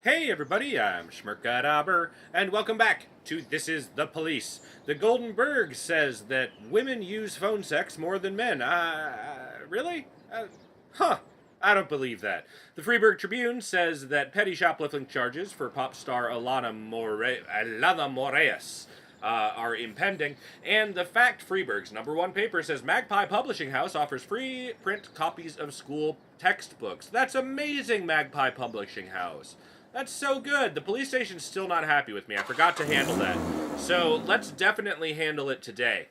Hey everybody, I'm schmerkadabur, and welcome back to This Is the Police. The Golden Berg says that women use phone sex more than men. Really? Huh. I don't believe that. The Freeburg Tribune says that petty shoplifting charges for pop star Alana Moraes are impending, and the Fact Freeburg's #1 paper says Magpie Publishing House offers free print copies of school textbooks. That's amazing, Magpie Publishing House. That's so good. The police station's still not happy with me. I forgot to handle that. So let's definitely handle it today.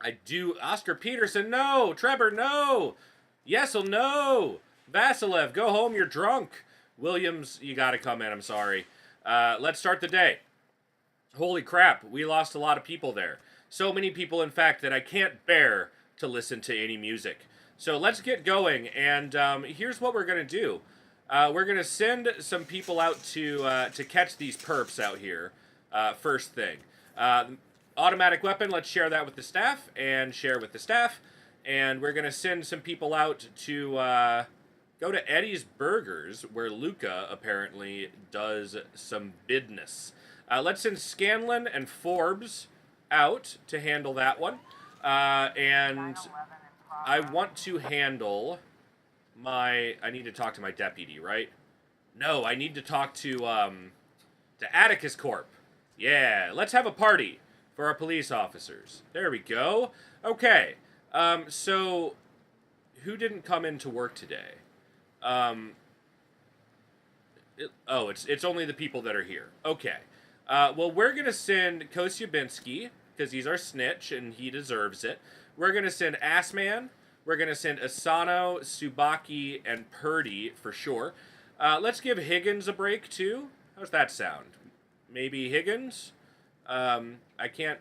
I do. Oscar Peterson, no. Trevor, no. Yesel, no. Vasilev, go home. You're drunk. Williams, you gotta come in. I'm sorry. Let's start the day. Holy crap. We lost a lot of people there. So many people, in fact, that I can't bear to listen to any music. So let's get going. And here's what we're going to do. We're going to send some people out to catch these perps out here, first thing. Automatic weapon, let's share that with the staff, and share with the staff. And we're going to send some people out to go to Eddie's Burgers, where Luca apparently does some business. Let's send Scanlon and Forbes out to handle that one. And I want to handle... I need to talk to my deputy, right? No, I need to talk to Atticus Corp. Yeah, let's have a party for our police officers. There we go. Okay, so who didn't come into work today? It's only the people that are here. Okay. Well, we're going to send Kosyabinski, because he's our snitch, and he deserves it. We're going to send Assman. We're going to send Asano, Subaki, and Purdy for sure. Let's give Higgins a break, too. How's that sound? Maybe Higgins? I can't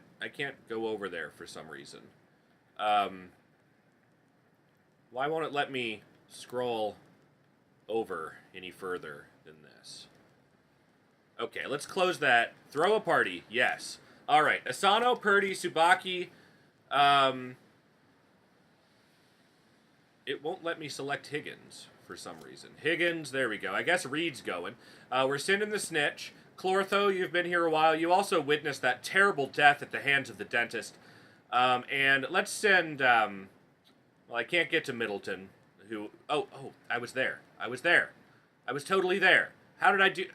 go over there for some reason. Why won't it let me scroll over any further than this? Okay, let's close that. Throw a party. Yes. All right. Asano, Purdy, Subaki. It won't let me select Higgins for some reason. Higgins, there we go. I guess Reed's going. We're sending the snitch. Clortho, you've been here a while. You also witnessed that terrible death at the hands of the dentist. And let's send... well, I can't get to Middleton, who... Oh, I was there. I was there. I was totally there. How did I do...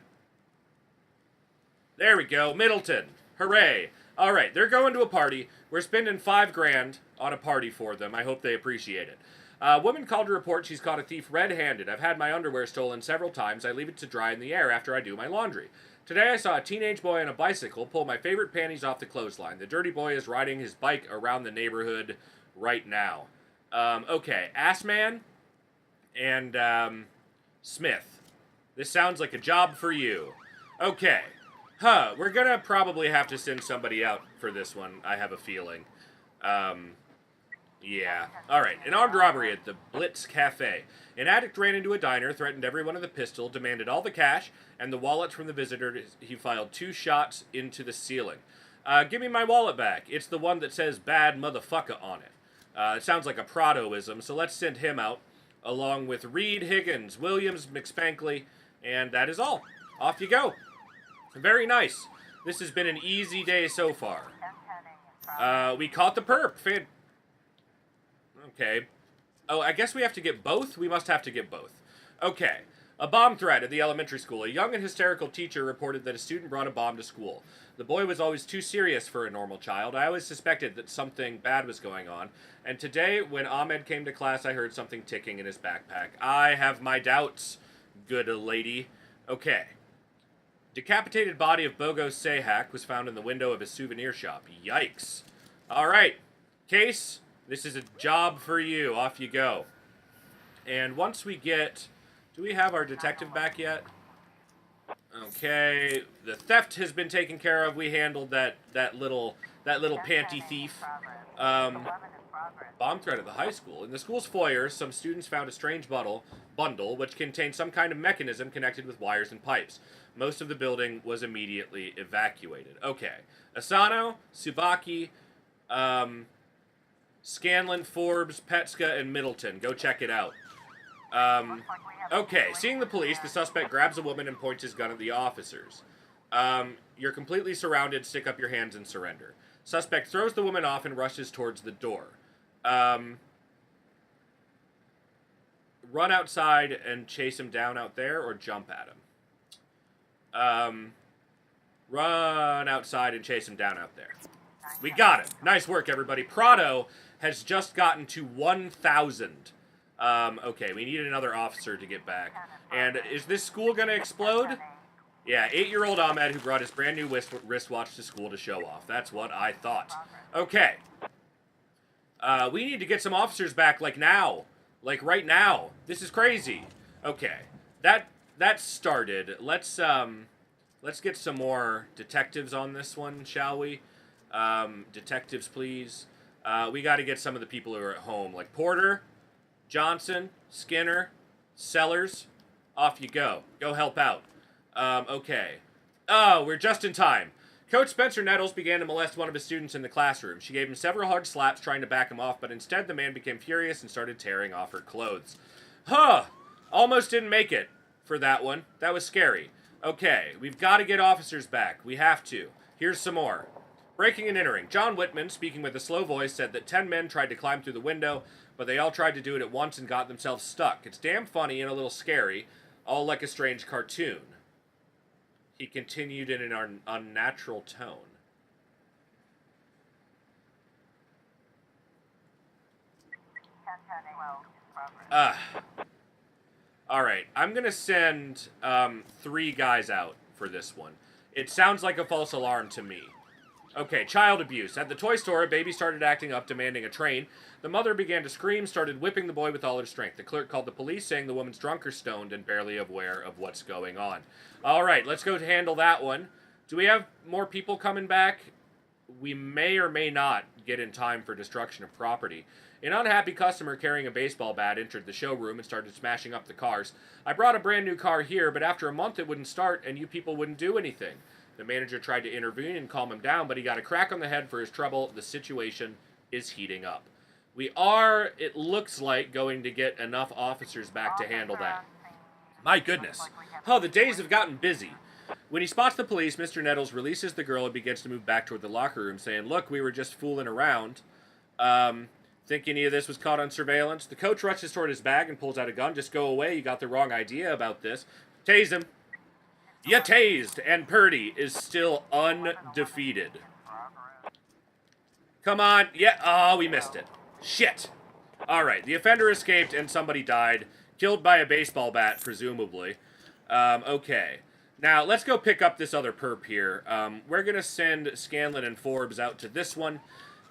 There we go. Middleton. Hooray. All right, they're going to a party. We're spending $5,000 on a party for them. I hope they appreciate it. A woman called to report she's caught a thief red-handed. I've had my underwear stolen several times. I leave it to dry in the air after I do my laundry. Today I saw a teenage boy on a bicycle pull my favorite panties off the clothesline. The dirty boy is riding his bike around the neighborhood right now. Okay, Assman and Smith. This sounds like a job for you. Okay. We're gonna probably have to send somebody out for this one, I have a feeling. Yeah. Alright, an armed robbery at the Blitz Cafe. An addict ran into a diner, threatened everyone with a pistol, demanded all the cash, and the wallet from the visitor. He fired 2 shots into the ceiling. Give me my wallet back. It's the one that says bad motherfucker on it. It sounds like a Pradoism, so let's send him out, along with Reed, Higgins, Williams, McSpankley, and that is all. Off you go. Very nice. This has been an easy day so far. We caught the perp. Okay. Oh, I guess we have to get both? We must have to get both. Okay. A bomb threat at the elementary school. A young and hysterical teacher reported that a student brought a bomb to school. The boy was always too serious for a normal child. I always suspected that something bad was going on. And today, when Ahmed came to class, I heard something ticking in his backpack. I have my doubts, good lady. Okay. Decapitated body of Bogo Sehak was found in the window of his souvenir shop. Yikes. All right. Case, this is a job for you. Off you go. And once we get... Do we have our detective back yet? Okay. The theft has been taken care of. We handled that little panty thief. Bomb threat at the high school. In the school's foyer, some students found a strange bundle which contained some kind of mechanism connected with wires and pipes. Most of the building was immediately evacuated. Okay. Asano, Subaki, Scanlon, Forbes, Petska, and Middleton. Go check it out. Okay, seeing the police, the suspect grabs a woman and points his gun at the officers. You're completely surrounded, stick up your hands and surrender. Suspect throws the woman off and rushes towards the door. Run outside and chase him down out there, or jump at him. Run outside and chase him down out there. We got him. Nice work, everybody. Prado has just gotten to 1,000. Okay, we need another officer to get back. And is this school going to explode? Yeah, 8-year-old Ahmed who brought his brand new wristwatch to school to show off. That's what I thought. Okay. We need to get some officers back, like now. Like right now. This is crazy. Okay. That started. Let's get some more detectives on this one, shall we? Detectives, please. We got to get some of the people who are at home, like Porter, Johnson, Skinner, Sellers. Off you go. Go help out. Okay. Oh, we're just in time. Coach Spencer Nettles began to molest one of his students in the classroom. She gave him several hard slaps trying to back him off, but instead the man became furious and started tearing off her clothes. Huh! Almost didn't make it for that one. That was scary. Okay, we've got to get officers back. We have to. Here's some more. Breaking and entering. John Whitman, speaking with a slow voice, said that 10 men tried to climb through the window, but they all tried to do it at once and got themselves stuck. It's damn funny and a little scary, all like a strange cartoon. He continued in an unnatural tone. Alright, I'm going to send 3 guys out for this one. It sounds like a false alarm to me. Okay, child abuse. At the toy store, a baby started acting up, demanding a train. The mother began to scream, started whipping the boy with all her strength. The clerk called the police, saying the woman's drunk or stoned and barely aware of what's going on. All right, let's go handle that one. Do we have more people coming back? We may or may not get in time for destruction of property. An unhappy customer carrying a baseball bat entered the showroom and started smashing up the cars. I brought a brand new car here, but after a month it wouldn't start and you people wouldn't do anything. The manager tried to intervene and calm him down, but he got a crack on the head for his trouble. The situation is heating up. We are, it looks like, going to get enough officers back to handle that. My goodness. Oh, the days have gotten busy. When he spots the police, Mr. Nettles releases the girl and begins to move back toward the locker room, saying, "Look, we were just fooling around. Think any of this was caught on surveillance?" The coach rushes toward his bag and pulls out a gun. "Just go away. You got the wrong idea about this." Tase him. You tased, and Purdy is still undefeated. Come on. Yeah. Oh, we missed it. Shit. All right. The offender escaped, and somebody died. Killed by a baseball bat, presumably. Okay. Now, let's go pick up this other perp here. We're going to send Scanlon and Forbes out to this one.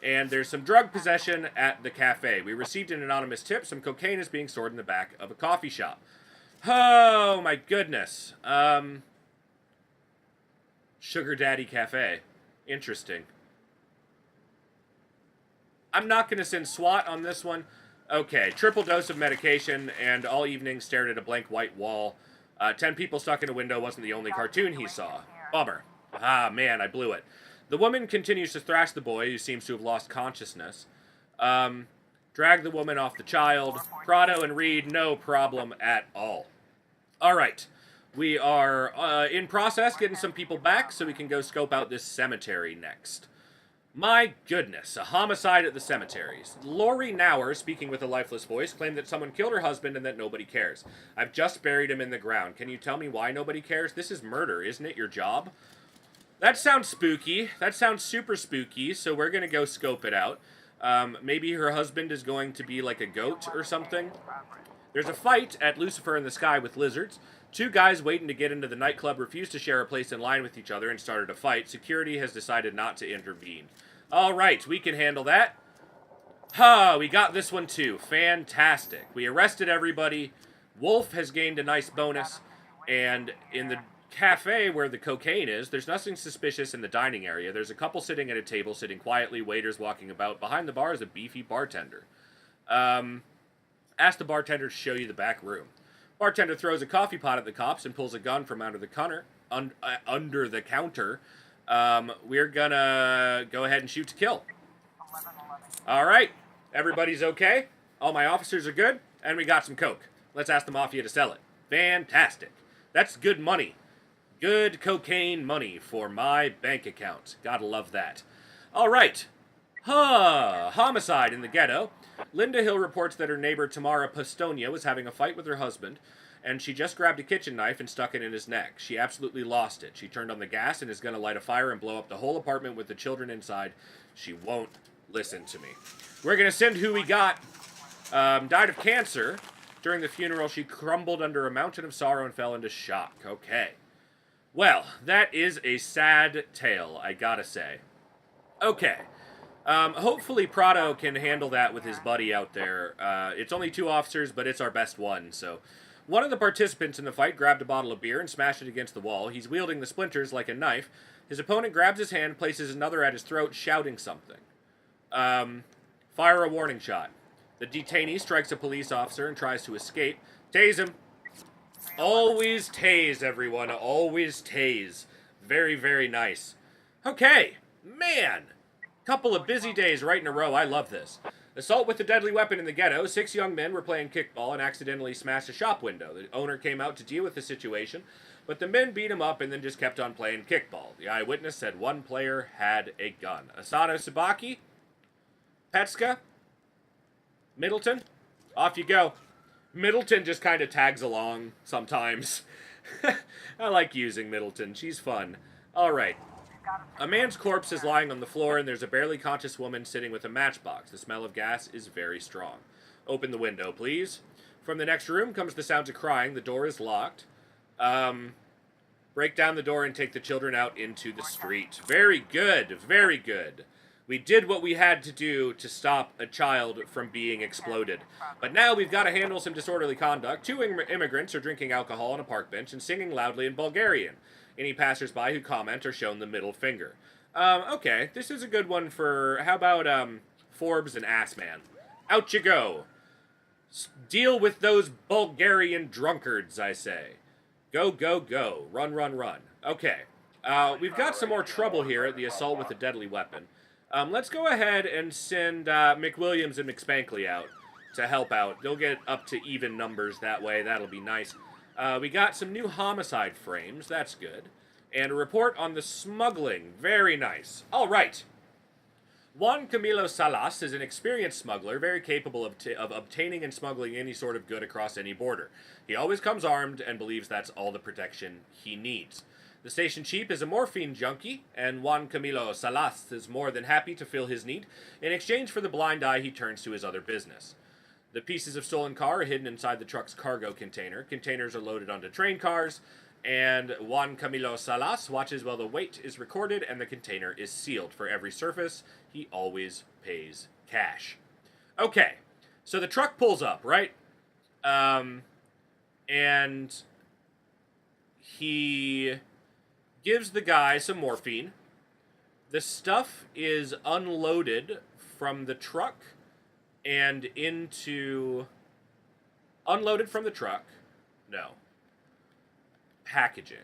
And there's some drug possession at the cafe. We received an anonymous tip. Some cocaine is being stored in the back of a coffee shop. Oh, my goodness. Sugar Daddy Cafe. Interesting. I'm not going to send SWAT on this one. Okay, triple dose of medication and all evening stared at a blank white wall. 10 people stuck in a window wasn't the only cartoon he saw. Bummer. Ah, man, I blew it. The woman continues to thrash the boy, who seems to have lost consciousness. Drag the woman off the child. Prado and Reed, no problem at all. All right. We are in process getting some people back so we can go scope out this cemetery next. My goodness, a homicide at the cemeteries. Lori Nauer, speaking with a lifeless voice, claimed that someone killed her husband and that nobody cares. I've just buried him in the ground. Can you tell me why nobody cares? This is murder, isn't it your job? That sounds spooky. That sounds super spooky, so we're going to go scope it out. Maybe her husband is going to be like a goat or something. There's a fight at Lucifer in the Sky with lizards. 2 guys waiting to get into the nightclub refused to share a place in line with each other and started a fight. Security has decided not to intervene. All right, we can handle that. We got this one too. Fantastic. We arrested everybody. Wolf has gained a nice bonus. And in the cafe where the cocaine is, there's nothing suspicious in the dining area. There's a couple sitting at a table, sitting quietly, waiters walking about. Behind the bar is a beefy bartender. Ask the bartender to show you the back room. Bartender throws a coffee pot at the cops and pulls a gun from under the counter. We're gonna go ahead and shoot to kill. All right, everybody's okay. All my officers are good, and we got some coke. Let's ask the mafia to sell it. Fantastic. That's good money. Good cocaine money for my bank account. Gotta love that. All right. Homicide in the ghetto. Linda Hill reports that her neighbor Tamara Postonia was having a fight with her husband, and she just grabbed a kitchen knife and stuck it in his neck. She absolutely lost it. She turned on the gas and is going to light a fire and blow up the whole apartment with the children inside. She won't listen to me. We're going to send who we got. Died of cancer. During the funeral, she crumbled under a mountain of sorrow and fell into shock. Okay. Well, that is a sad tale, I gotta say. Okay. Hopefully Prado can handle that with his buddy out there. It's only 2 officers, but it's our best one, so... One of the participants in the fight grabbed a bottle of beer and smashed it against the wall. He's wielding the splinters like a knife. His opponent grabs his hand, places another at his throat, shouting something. Fire a warning shot. The detainee strikes a police officer and tries to escape. Tase him. Always tase, everyone. Always tase. Very, very nice. Okay. Man. Couple of busy days right in a row. I love this. Assault with a deadly weapon in the ghetto. 6 young men were playing kickball and accidentally smashed a shop window. The owner came out to deal with the situation, but the men beat him up and then just kept on playing kickball. The eyewitness said one player had a gun. Asano Sabaki? Petska? Middleton? Off you go. Middleton just kind of tags along sometimes. I like using Middleton. She's fun. All right. A man's corpse is lying on the floor, and there's a barely conscious woman sitting with a matchbox. The smell of gas is very strong. Open the window, please. From the next room comes the sounds of crying. The door is locked. Break down the door and take the children out into the street. Very good. Very good. We did what we had to do to stop a child from being exploded. But now we've got to handle some disorderly conduct. 2 immigrants are drinking alcohol on a park bench and singing loudly in Bulgarian. Any passersby who comment are shown the middle finger. Okay, this is a good one for, how about, Forbes and Assman? Out you go. Deal with those Bulgarian drunkards, I say. Go, go, go. Run, run, run. Okay, we've got some more trouble here at the assault with a deadly weapon. Let's go ahead and send, McWilliams and McSpankley out to help out. They'll get up to even numbers that way. That'll be nice. We got some new homicide frames. That's good. And a report on the smuggling. Very nice. All right. Juan Camilo Salas is an experienced smuggler, very capable of obtaining and smuggling any sort of good across any border. He always comes armed and believes that's all the protection he needs. The station chief is a morphine junkie, and Juan Camilo Salas is more than happy to fill his need. In exchange for the blind eye, he turns to his other business. The pieces of stolen car are hidden inside the truck's cargo container. Containers are loaded onto train cars, and Juan Camilo Salas watches while the weight is recorded and the container is sealed. For every surface, he always pays cash. Okay, so the truck pulls up, right? And he gives the guy some morphine. The stuff is unloaded from the truck and into... Unloaded from the truck. No. Packaging.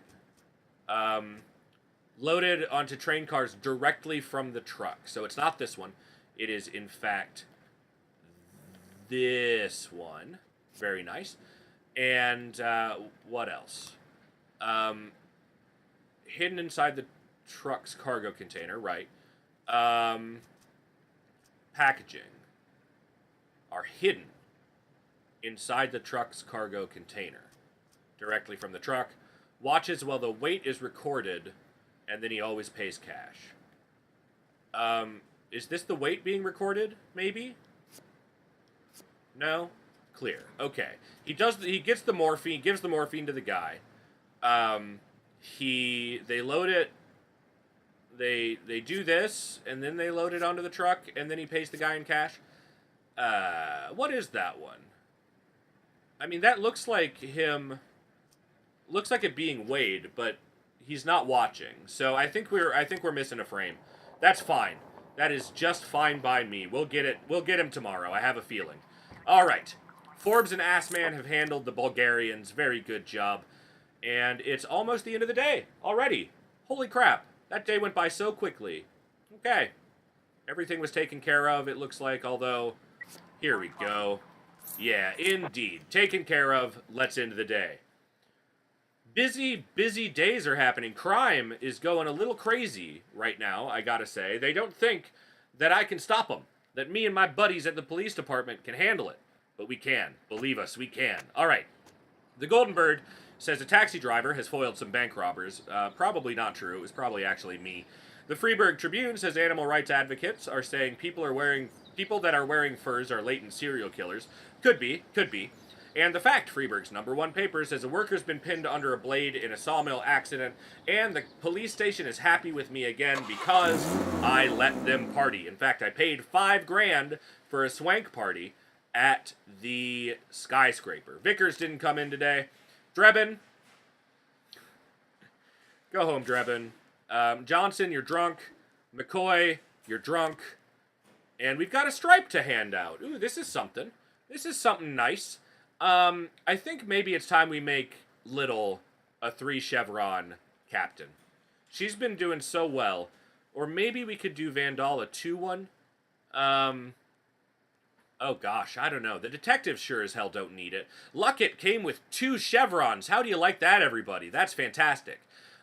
Loaded onto train cars directly from the truck. So it's not this one. It is, in fact, this one. Very nice. And what else? Hidden inside the truck's cargo container, right. Packaging are hidden inside the truck's cargo container. Directly from the truck. Watches while the weight is recorded, and then he always pays cash. Is this the weight being recorded, maybe? No? Clear. Okay. He gets the morphine, gives the morphine to the guy. They load it, they do this, and then they load it onto the truck, and then he pays the guy in cash. What is that one? I mean, that looks like him... Looks like it being weighed, but he's not watching. So I think we're missing a frame. That's fine. That is just fine by me. We'll get it. We'll get him tomorrow. I have a feeling. All right. Forbes and Assman have handled the Bulgarians. Very good job. And it's almost the end of the day already. Holy crap. That day went by so quickly. Okay. Everything was taken care of, it looks like, although... Here we go. Yeah, indeed. Taken care of. Let's end the day. Busy days are happening. Crime is going a little crazy right now, I gotta say. They don't think that I can stop them, that me and my buddies at the police department can handle it. But we can. Believe us, we can. All right. The Golden Bird says a taxi driver has foiled some bank robbers. Probably not true. It was probably actually me. The Freeburg Tribune says animal rights advocates are saying people that are wearing furs are latent serial killers. Could be, could be. And the Fact, Freeburg's #1 paper, says a worker's been pinned under a blade in a sawmill accident, and the police station is happy with me again because I let them party. In fact, I paid $5,000 for a swank party at the skyscraper. Vickers didn't come in today. Drebin, go home, Drebin. Johnson, you're drunk. McCoy, you're drunk. And we've got a stripe to hand out. Ooh, this is something. This is something nice. I think maybe it's time we make Little a 3 chevron captain. She's been doing so well. Or maybe we could do Vandal a 2-1. Oh gosh, I don't know. The detectives sure as hell don't need it. Luckett came with 2 chevrons. How do you like that, everybody? That's fantastic.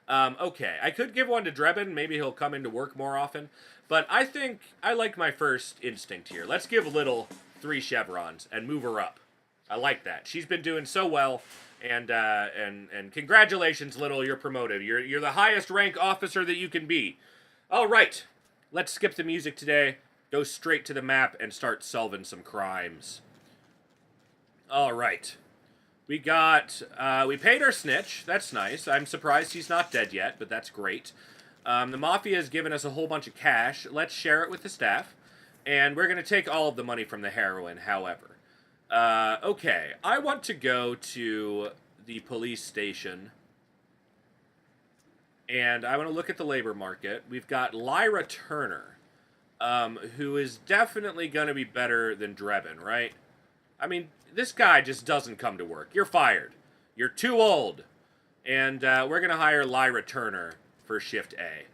Okay, I could give one to Drebin. Maybe he'll come into work more often. But I think I like my first instinct here. Let's give Little 3 chevrons and move her up. I like that. She's been doing so well, and congratulations, Little. You're promoted. You're the highest rank officer that you can be. All right, let's skip the music today. Go straight to the map and start solving some crimes. All right, we paid our snitch. That's nice. I'm surprised he's not dead yet, but that's great. The Mafia has given us a whole bunch of cash. Let's share it with the staff. And we're going to take all of the money from the heroin, however. Okay, I want to go to the police station. And I want to look at the labor market. We've got Lyra Turner, who is definitely going to be better than Drebin, right? I mean, this guy just doesn't come to work. You're fired. You're too old. And we're going to hire Lyra Turner for Shift A.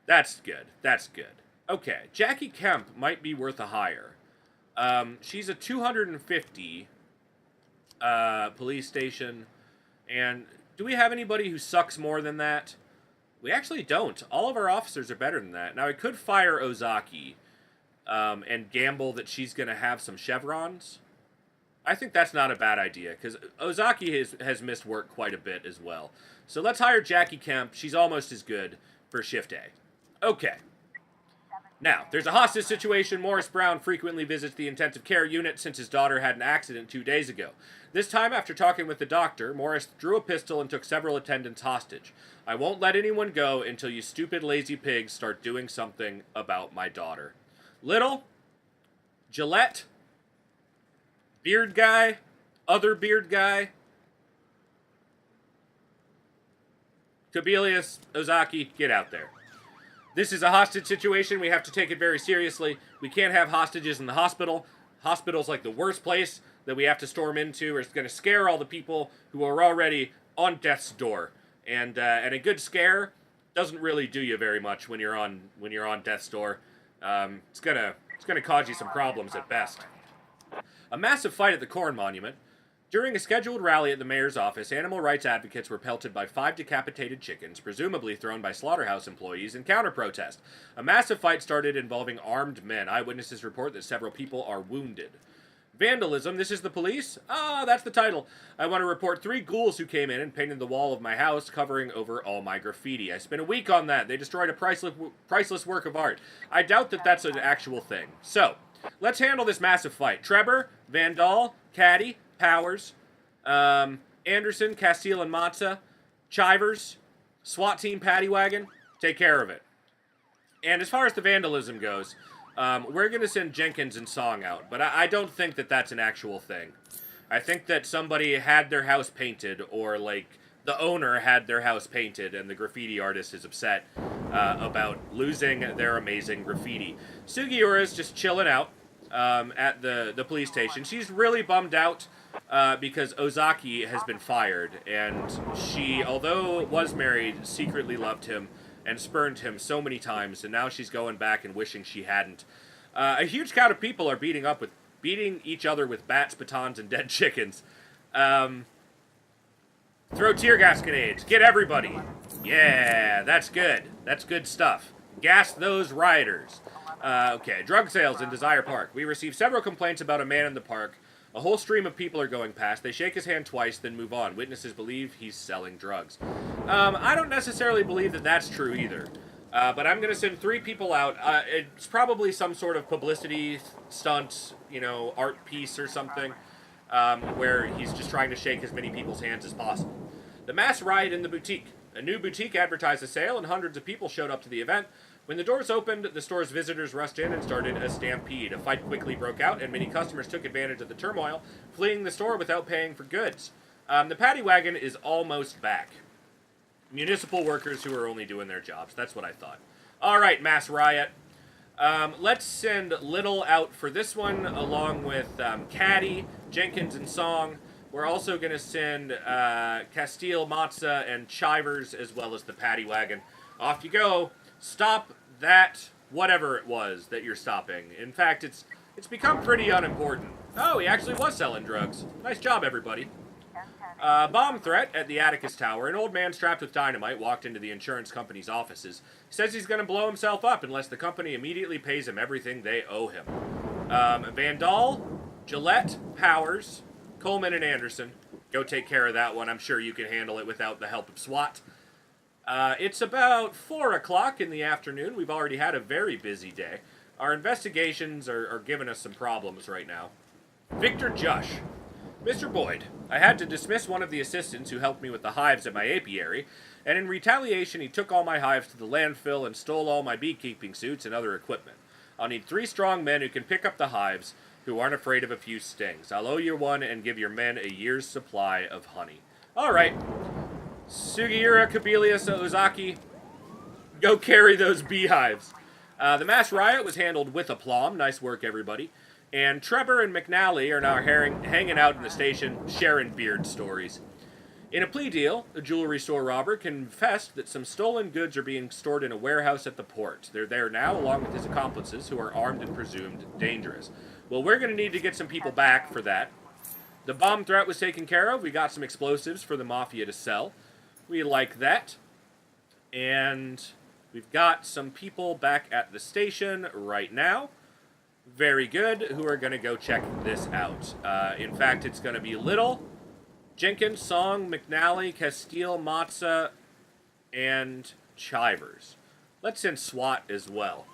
That's good. That's good. Okay, Jackie Kemp might be worth a hire. She's a 250 police station. And do we have anybody who sucks more than that? We actually don't. All of our officers are better than that. Now, I could fire Ozaki and gamble that she's going to have some chevrons. I think that's not a bad idea, because Ozaki has missed work quite a bit as well. So let's hire Jackie Kemp. She's almost as good for Shift A. Okay. Now, there's a hostage situation. Morris Brown frequently visits the intensive care unit since his daughter had an accident 2 days ago. This time, after talking with the doctor, Morris drew a pistol and took several attendants hostage. I won't let anyone go until you stupid lazy pigs start doing something about my daughter. Little, Gillette, beard guy, other beard guy, Kobelius, Ozaki, get out there. This is a hostage situation. We have to take it very seriously. We can't have hostages in the hospital. Hospital's like the worst place that we have to storm into, or it's going to scare all the people who are already on death's door. And a good scare doesn't really do you very much when you're on death's door. It's gonna cause you some problems at best. A massive fight at the Corn Monument. During a scheduled rally at the mayor's office, animal rights advocates were pelted by 5 decapitated chickens, presumably thrown by slaughterhouse employees in counter-protest. A massive fight started involving armed men. Eyewitnesses report that several people are wounded. Vandalism. This is the police? Ah, that's the title. I want to report 3 ghouls who came in and painted the wall of my house, covering over all my graffiti. I spent a week on that. They destroyed a priceless work of art. I doubt that that's an actual thing. So, let's handle this massive fight. Trevor, Vandal, Caddy, Powers, Anderson, Castile and Matza, Chivers, SWAT Team Paddy Wagon, take care of it. And as far as the vandalism goes, we're going to send Jenkins and Song out, but I don't think that that's an actual thing. I think that somebody had their house painted, or like the owner had their house painted, and the graffiti artist is upset about losing their amazing graffiti. Sugiura's just chilling out at the police station. She's really bummed out because Ozaki has been fired, and she, although was married, secretly loved him and spurned him so many times, and now she's going back and wishing she hadn't. A huge crowd of people are beating up with beating each other with bats, batons, and dead chickens. Throw tear gas grenades. Get everybody. Yeah, that's good. That's good stuff. Gas those rioters. Okay, drug sales in Desire Park. We received several complaints about a man in the park. A whole stream of people are going past. They shake his hand twice, then move on. Witnesses believe he's selling drugs. I don't necessarily believe that that's true either. But I'm going to send 3 people out. It's probably some sort of publicity stunt, you know, art piece or something, where he's just trying to shake as many people's hands as possible. The mass riot in the boutique. A new boutique advertised a sale, and hundreds of people showed up to the event. When the doors opened, the store's visitors rushed in and started a stampede. A fight quickly broke out, and many customers took advantage of the turmoil, fleeing the store without paying for goods. The paddy wagon is almost back. Municipal workers who are only doing their jobs. That's what I thought. All right, mass riot. Let's send Little out for this one, along with Caddy, Jenkins, and Song. We're also going to send Castile, Matza, and Chivers, as well as the paddy wagon. Off you go. Stop that whatever it was that you're stopping. In fact, it's become pretty unimportant. Oh, he actually was selling drugs. Nice job, everybody. Bomb threat at the Atticus Tower. An old man strapped with dynamite walked into the insurance company's offices. He says he's going to blow himself up unless the company immediately pays him everything they owe him. Vandal, Gillette, Powers, Coleman, and Anderson. Go take care of that one. I'm sure you can handle it without the help of SWAT. It's about 4 o'clock in the afternoon. We've already had a very busy day. Our investigations are giving us some problems right now. Victor Jush. Mr. Boyd, I had to dismiss one of the assistants who helped me with the hives at my apiary, and in retaliation he took all my hives to the landfill and stole all my beekeeping suits and other equipment. I'll need 3 strong men who can pick up the hives, who aren't afraid of a few stings. I'll owe you one and give your men a year's supply of honey. All right. Sugiura, Kabelius, Ozaki, go carry those beehives. The mass riot was handled with aplomb. Nice work, everybody. And Trevor and McNally are now hanging out in the station, sharing beard stories. In a plea deal, a jewelry store robber confessed that some stolen goods are being stored in a warehouse at the port. They're there now, along with his accomplices, who are armed and presumed dangerous. Well, we're going to need to get some people back for that. The bomb threat was taken care of. We got some explosives for the Mafia to sell. We like that. And we've got some people back at the station right now. Very good. Who are going to go check this out. In fact, it's going to be Little, Jenkins, Song, McNally, Castile, Matza, and Chivers. Let's send SWAT as well.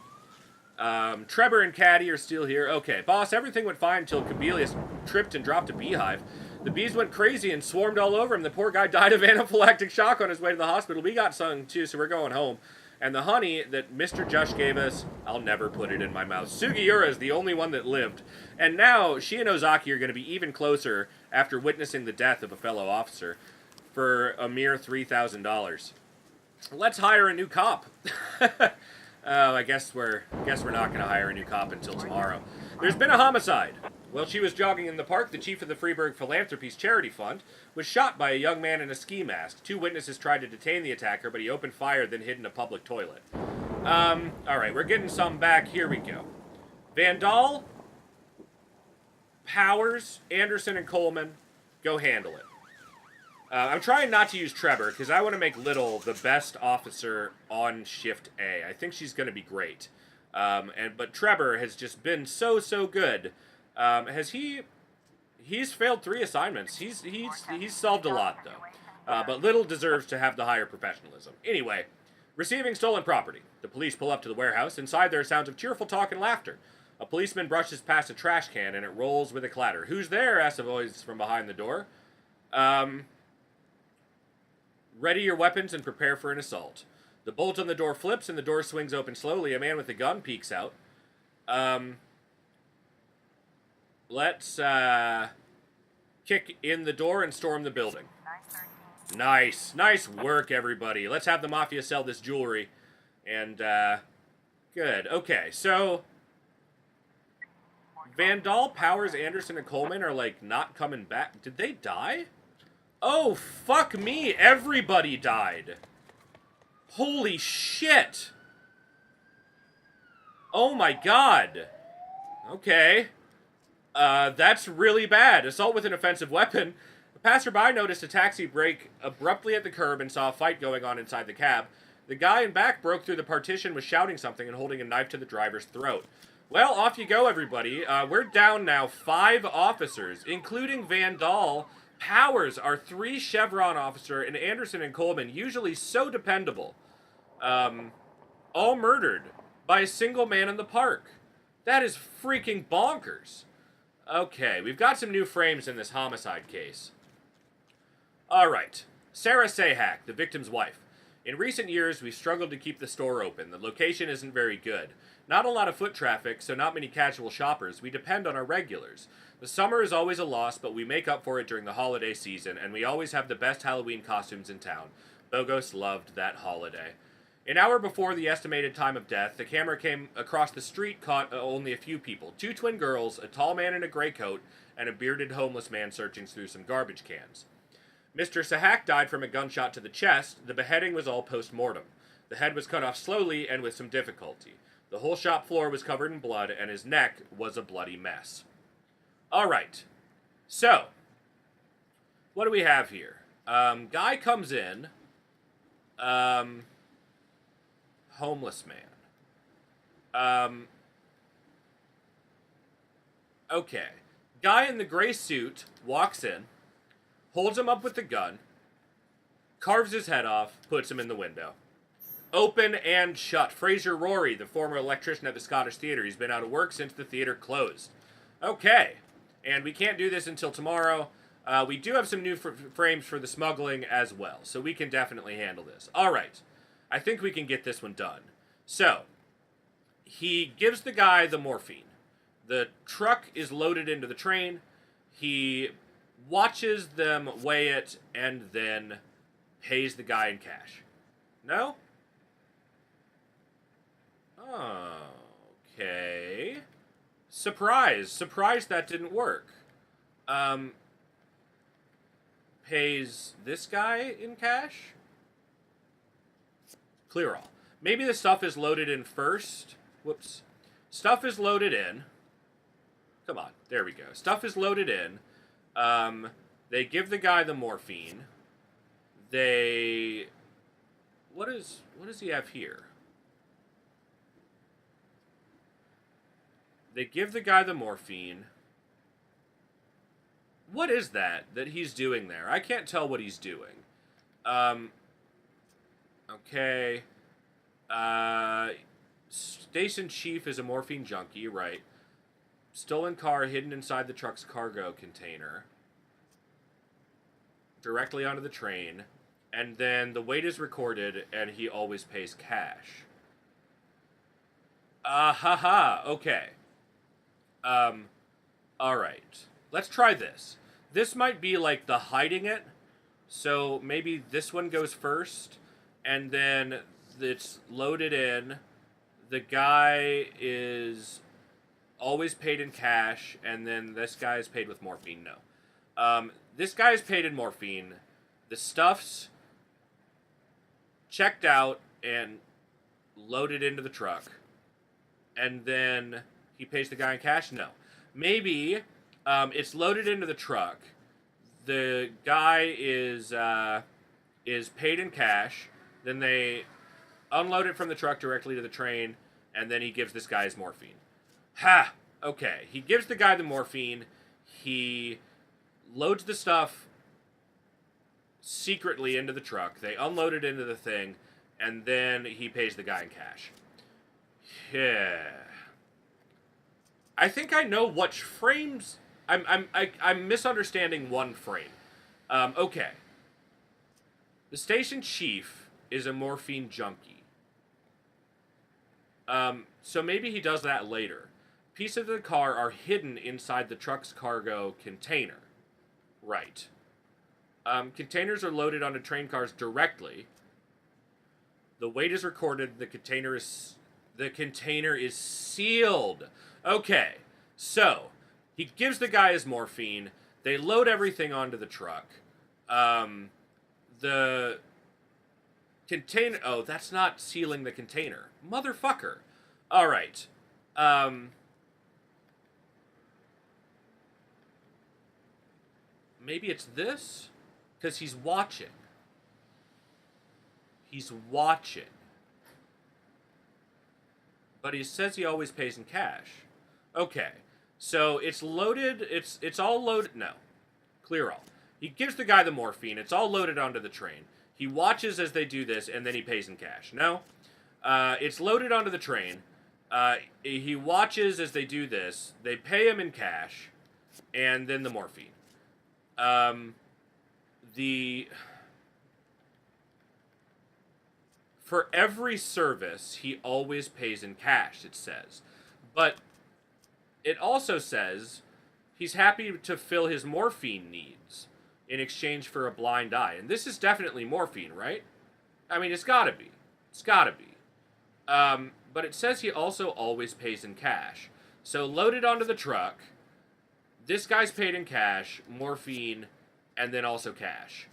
Trevor and Caddy are still here. Okay, boss, everything went fine until Kabelius tripped and dropped a beehive. The bees went crazy and swarmed all over him. The poor guy died of anaphylactic shock on his way to the hospital. We got some too, so we're going home. And the honey that Mr. Jush gave us, I'll never put it in my mouth. Sugiura is the only one that lived. And now she and Ozaki are going to be even closer after witnessing the death of a fellow officer for a mere $3,000. Let's hire a new cop. I guess we're not going to hire a new cop until tomorrow. There's been a homicide. While she was jogging in the park, the chief of the Freeburg Philanthropies Charity Fund was shot by a young man in a ski mask. 2 witnesses tried to detain the attacker, but he opened fire, then hid in a public toilet. Alright, we're getting some back. Here we go. Vandal, Powers, Anderson, and Coleman, go handle it. I'm trying not to use Trevor, because I want to make Little the best officer on Shift A. I think she's going to be great. But Trevor has just been so good. He's failed 3 assignments. He's solved a lot, though. But Little deserves to have the higher professionalism. Anyway, receiving stolen property. The police pull up to the warehouse. Inside there are sounds of cheerful talk and laughter. A policeman brushes past a trash can, and it rolls with a clatter. "Who's there?" asks a voice from behind the door. Ready your weapons and prepare for an assault. The bolt on the door flips, and the door swings open slowly. A man with a gun peeks out. Let's kick in the door and storm the building. Nice work, everybody. Let's have the Mafia sell this jewelry. And, good. Okay, so Vandal, Powers, Anderson, and Coleman are, like, not coming back. Did they die? Oh, fuck me. Everybody died. Holy shit. Oh, my God. Okay. That's really bad. Assault with an offensive weapon. A passerby noticed a taxi brake abruptly at the curb and saw a fight going on inside the cab. The guy in back broke through the partition, was shouting something and holding a knife to the driver's throat. Well, off you go, everybody. We're down now 5 officers, including Van Dahl, Powers, our 3 Chevron officer, and Anderson and Coleman, usually so dependable. All murdered by a single man in the park. That is freaking bonkers. Okay, we've got some new frames in this homicide case. Alright, Sarah Sahak, the victim's wife. In recent years, we've struggled to keep the store open. The location isn't very good. Not a lot of foot traffic, so not many casual shoppers. We depend on our regulars. The summer is always a loss, but we make up for it during the holiday season, and we always have the best Halloween costumes in town. Bogos loved that holiday. An hour before the estimated time of death, the camera came across the street, caught only a few people. 2 twin girls, a tall man in a gray coat, and a bearded homeless man searching through some garbage cans. Mr. Sahak died from a gunshot to the chest. The beheading was all post-mortem. The head was cut off slowly and with some difficulty. The whole shop floor was covered in blood, and his neck was a bloody mess. Alright. So, what do we have here? Guy comes in. Homeless man. Okay. Guy in the gray suit walks in, holds him up with the gun, carves his head off, puts him in the window. Open and shut. Fraser Rory, the former electrician at the Scottish Theatre. He's been out of work since the theatre closed. Okay. And we can't do this until tomorrow. We do have some new frames for the smuggling as well, so we can definitely handle this. Alright. I think we can get this one done. So, he gives the guy the morphine. The truck is loaded into the train. He watches them weigh it and then pays the guy in cash. No? Okay. Surprise. Surprise that didn't work. Pays this guy in cash? Clear all. Maybe the stuff is loaded in first. Whoops. Stuff is loaded in. Come on. There we go. Stuff is loaded in. They give the guy the morphine. They... What does he have here? They give the guy the morphine. What is that he's doing there? I can't tell what he's doing. Okay. Station chief is a morphine junkie, right. Stolen car hidden inside the truck's cargo container. Directly onto the train. And then the weight is recorded, and he always pays cash. Okay. Alright. Let's try this. This might be like the hiding it. So maybe this one goes first, and then it's loaded in. The guy is always paid in cash, and then this guy is paid with morphine. No. This guy is paid in morphine. The stuff's checked out and loaded into the truck. And then he pays the guy in cash? No. Maybe it's loaded into the truck. The guy is paid in cash. Then they unload it from the truck directly to the train, and then he gives this guy his morphine. Ha! Okay. He gives the guy the morphine. He loads the stuff secretly into the truck. They unload it into the thing, and then he pays the guy in cash. Yeah. I think I know which frames. I'm misunderstanding one frame. Okay. The station chief is a morphine junkie. So maybe he does that later. Pieces of the car are hidden inside the truck's cargo container. Right. Containers are loaded onto train cars directly. The weight is recorded. The container is sealed. Okay, so he gives the guy his morphine. They load everything onto the truck. The container... Oh, that's not sealing the container. Motherfucker. All right. maybe it's this? Because he's watching. He's watching. But he says he always pays in cash. Okay. So it's loaded. It's all loaded. No. Clear all. He gives the guy the morphine. It's all loaded onto the train. He watches as they do this, and then he pays in cash. No. It's loaded onto the train. He watches as they do this. They pay him in cash, and then the morphine. For every service, he always pays in cash, it says. But it also says he's happy to fill his morphine needs in exchange for a blind eye. And this is definitely morphine, right? I mean, it's gotta be. It's gotta be. But it says he also always pays in cash. So loaded onto the truck, this guy's paid in cash, morphine, and then also cash.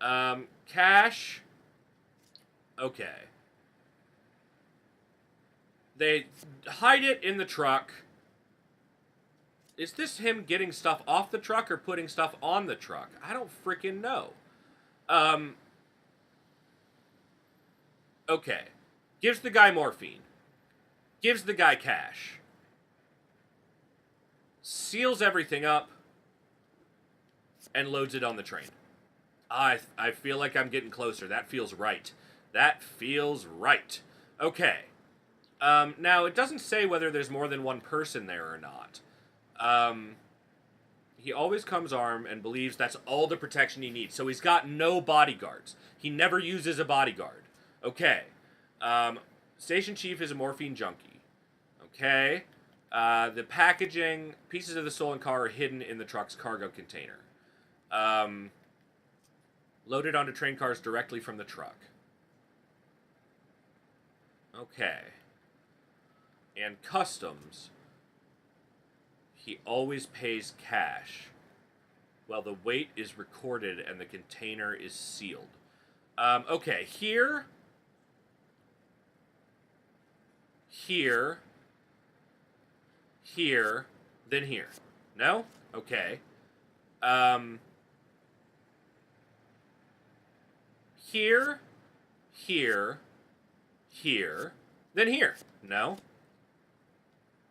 Cash. Okay. They hide it in the truck. Is this him getting stuff off the truck or putting stuff on the truck? I don't freaking know. Okay. Gives the guy morphine. Gives the guy cash. Seals everything up. And loads it on the train. I feel like I'm getting closer. That feels right. That feels right. Okay. Now, it doesn't say whether there's more than one person there or not. He always comes armed and believes that's all the protection he needs. So he's got no bodyguards. He never uses a bodyguard. Okay. Station chief is a morphine junkie. Okay. The packaging, pieces of the stolen car are hidden in the truck's cargo container. Loaded onto train cars directly from the truck. Okay. And customs. He always pays cash. Well, the weight is recorded and the container is sealed. Okay, here. Here. Here. Then here. No? Okay. Here. Here. Here. Then here. No?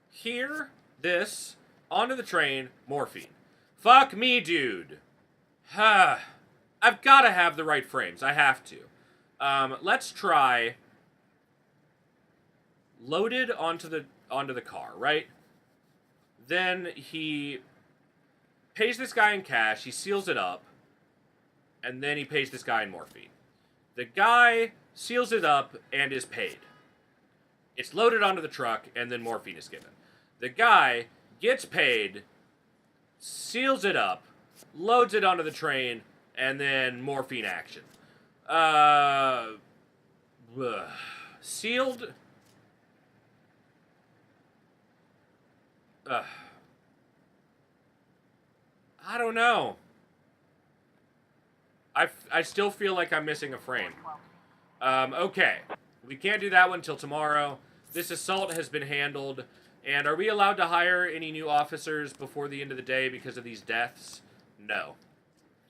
Here. This. Onto the train. Morphine. Fuck me, dude. I've got to have the right frames. I have to. Let's try loaded onto the car, right? Then he pays this guy in cash. He seals it up. And then he pays this guy in morphine. The guy seals it up and is paid. It's loaded onto the truck, and then morphine is given. The guy gets paid, seals it up, loads it onto the train, and then morphine action. Sealed. I don't know. I still feel like I'm missing a frame. Okay. We can't do that one till tomorrow. This assault has been handled. And are we allowed to hire any new officers before the end of the day because of these deaths? No.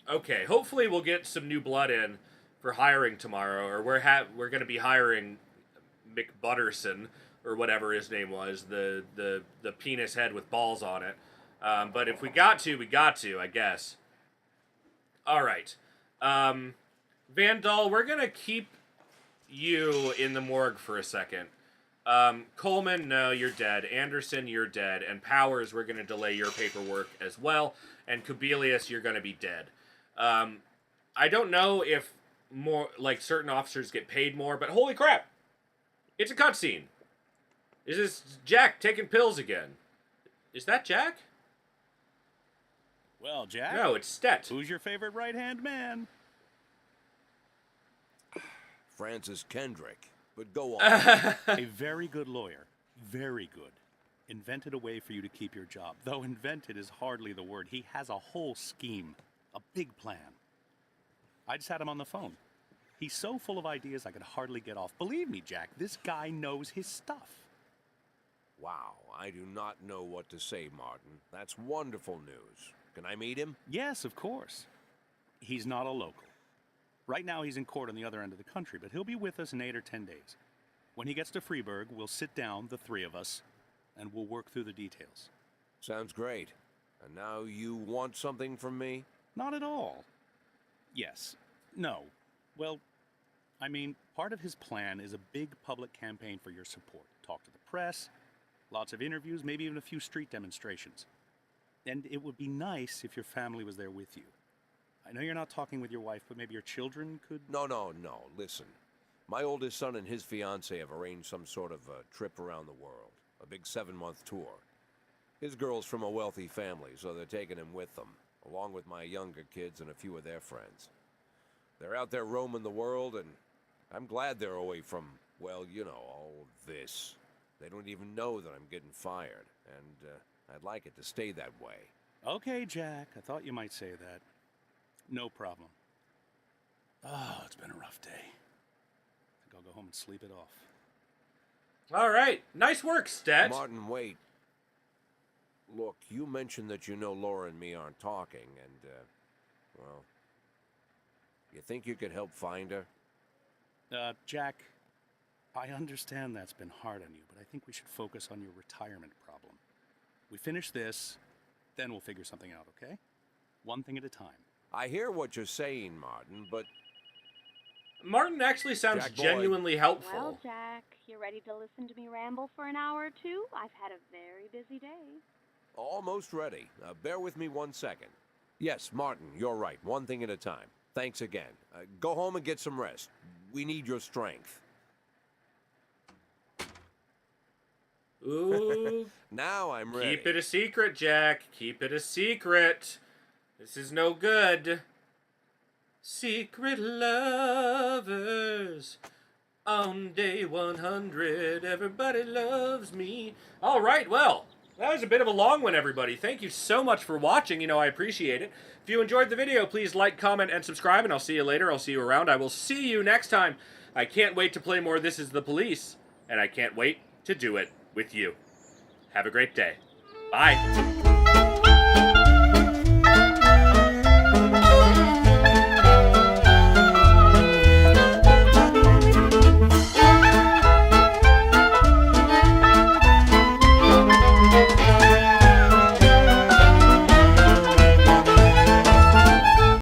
Okay, hopefully we'll get some new blood in for hiring tomorrow. Or we're going to be hiring McButterson, or whatever his name was. The penis head with balls on it. But if we got to, we got to, I guess. Alright. Vandal, we're going to keep you in the morgue for a second. Coleman, no, you're dead. Anderson, you're dead. And Powers, we're going to delay your paperwork as well. And Kubelius, you're going to be dead. I don't know if more, like, certain officers get paid more, but holy crap! It's a cutscene. Is this Jack taking pills again? Is that Jack? Well, Jack? No, it's Stet. Who's your favorite right-hand man? Francis Kendrick. But go on. A very good lawyer. Very good. Invented a way for you to keep your job. Though invented is hardly the word. He has a whole scheme. A big plan. I just had him on the phone. He's so full of ideas I could hardly get off. Believe me, Jack, this guy knows his stuff. Wow, I do not know what to say, Martin. That's wonderful news. Can I meet him? Yes, of course. He's not a local. Right now he's in court on the other end of the country, but he'll be with us in 8 or 10 days. When he gets to Freeburg, we'll sit down, the three of us, and we'll work through the details. Sounds great. And now you want something from me? Not at all. Yes. No. Well, I mean, part of his plan is a big public campaign for your support. Talk to the press, lots of interviews, maybe even a few street demonstrations. And it would be nice if your family was there with you. I know you're not talking with your wife, but maybe your children could... No. Listen. My oldest son and his fiancée have arranged some sort of a trip around the world. A big 7-month tour. His girl's from a wealthy family, so they're taking him with them, along with my younger kids and a few of their friends. They're out there roaming the world, and I'm glad they're away from, well, you know, all this. They don't even know that I'm getting fired, and I'd like it to stay that way. Okay, Jack, I thought you might say that. No problem. Oh, it's been a rough day. I think I'll go home and sleep it off. All right. Nice work, Stet. Martin, wait. Look, you mentioned that you know Laura and me aren't talking, and, well, you think you could help find her? Jack, I understand that's been hard on you, but I think we should focus on your retirement problem. We finish this, then we'll figure something out, okay? One thing at a time. I hear what you're saying, Martin, but... Martin actually sounds Jack boy. genuinely helpful. Well, Jack, you ready to listen to me ramble for an hour or two? I've had a very busy day. Almost ready. Bear with me 1 second. Yes, Martin, you're right. One thing at a time. Thanks again. Go home and get some rest. We need your strength. Ooh. Now I'm ready. Keep it a secret, Jack. Keep it a secret. This is no good. Secret lovers. On day 100, everybody loves me. All right, well, that was a bit of a long one, everybody. Thank you so much for watching. You know, I appreciate it. If you enjoyed the video, please like, comment, and subscribe, and I'll see you later. I'll see you around. I will see you next time. I can't wait to play more This Is the Police, and I can't wait to do it with you. Have a great day. Bye.